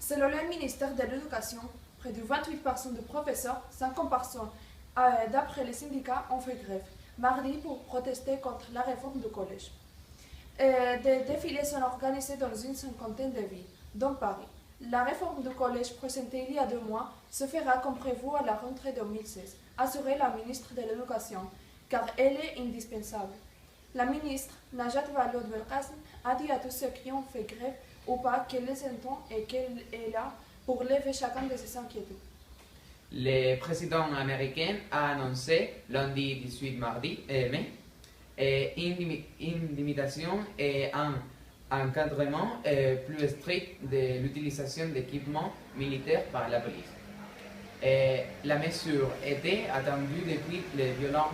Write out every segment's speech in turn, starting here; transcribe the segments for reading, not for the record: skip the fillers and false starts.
Selon le ministère de l'Éducation, près de 28% de professeurs, 50% d'après les syndicats, ont fait grève mardi pour protester contre la réforme du collège. Des défilés sont organisés dans une cinquantaine de villes, dont Paris. La réforme du collège présentée il y a 2 mois se fera comme prévu à la rentrée 2016, assurait la ministre de l'Éducation, car elle est indispensable. La ministre, Najat Vallaud-Belkacem, a dit à tous ceux qui ont fait grève ou pas qu'elle les entend et qu'elle est là pour lever chacun de ses inquiétudes. Le président américain a annoncé lundi 18 mai une limitation et un encadrement plus strict de l'utilisation d'équipements militaires par la police. La mesure était attendue depuis les violents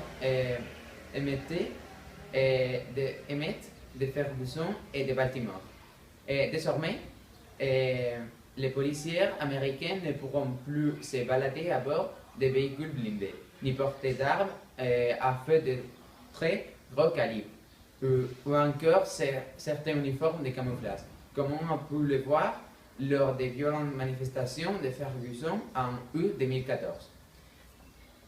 émeutes de Ferguson et de Baltimore. Désormais, les policiers américains ne pourront plus se balader à bord de véhicules blindés, ni porter d'armes à feu de très gros calibre, ou encore certains uniformes de camouflage, comme on a pu le voir lors des violentes manifestations de Ferguson en août 2014.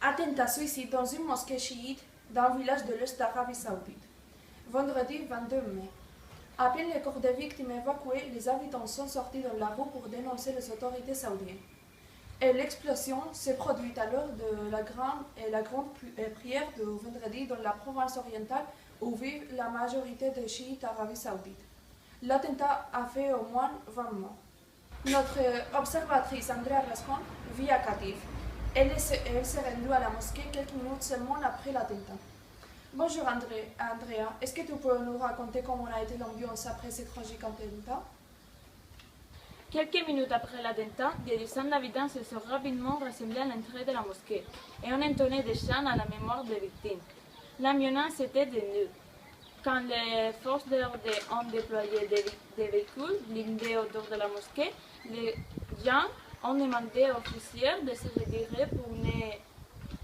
Attentat suicide dans une mosquée chiite dans le village de l'Est d'Arabie Saoudite. Vendredi 22 mai. À peine les corps des victimes évacués, les habitants sont sortis dans la rue pour dénoncer les autorités saoudiennes. Et l'explosion s'est produite à l'heure de la grande prière de vendredi dans la province orientale où vivent la majorité des chiites d'Arabie Saoudite. L'attentat a fait au moins 20 morts. Notre observatrice Andrea Rascon vit à Qatif. Elle s'est rendue à la mosquée quelques minutes seulement après l'attentat. Bonjour Andrea, est-ce que tu peux nous raconter comment a été l'ambiance après ce tragique attentat? Quelques minutes après l'attentat, des dizaines d'habitants se sont rapidement rassemblés à l'entrée de la mosquée et ont entonné des chants à la mémoire des victimes. L'ambiance était dénue. Quand les forces de l'ordre ont déployé des véhicules blindés autour de la mosquée, les gens ont demandé aux officiers de se retirer pour ne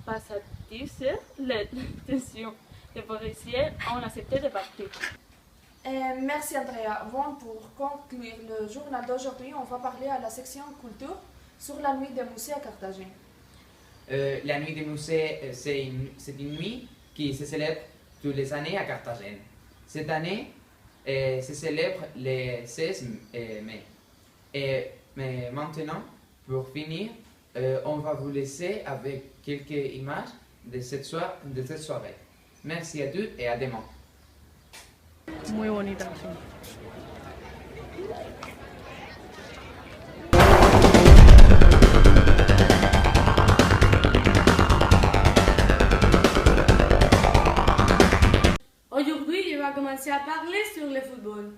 pas attiser les tensions. Les policiers ont accepté de partir. Merci Andrea. Bon, pour conclure le journal d'aujourd'hui, on va parler à la section culture sur la nuit des musées à Carthagène. La nuit des musées, c'est une nuit qui se célèbre toutes les années à Carthagène. Cette année, se célèbre le 16 mai. Mais maintenant, pour finir, on va vous laisser avec quelques images de cette soirée. Merci à tous et à demain. Muy bonita. Aujourd'hui, je vais commencer à parler sur le football.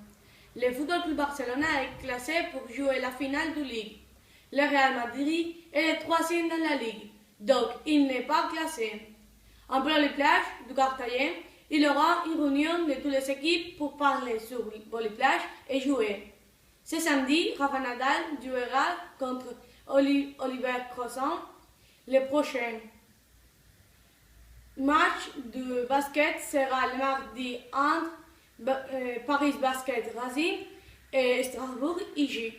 Le Football Club Barcelone est classé pour jouer la finale de Ligue. Le Real Madrid est le 3e dans la Ligue, donc il n'est pas classé. En plein les plages du Carthagène, il y aura une réunion de toutes les équipes pour parler sur les plages et jouer. Ce samedi, Rafa Nadal jouera contre Oliver Croissant. Le prochain match de basket sera le mardi entre Paris Basket Racing et Strasbourg IG.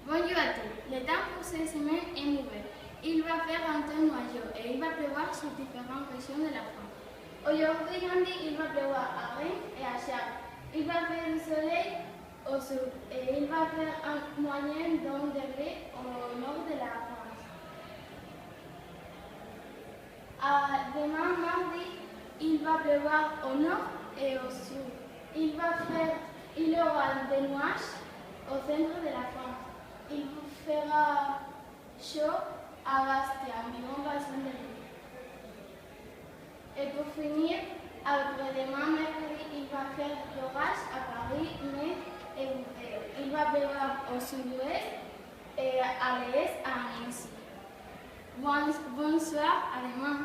Bonjour à tous. Le temps pour cette semaine est mauvais. Il va faire un temps noyau et il va pleuvoir sur différentes régions de la France. Aujourd'hui, lundi, il va pleuvoir à Rennes et à Chartres. Il va faire du soleil au sud et il va faire un moyen d'1 degré au nord de la France. Demain, mardi, il va pleuvoir au nord et au sud. Il y aura des nuages au centre de la France. Il fera chaud à Bastia, environ 25 degrés. Et pour finir, après-demain, mercredi, il va faire l'orage à Paris, mais il va pleuvoir au sud-ouest et à l'est à Annecy. Bonsoir, à demain.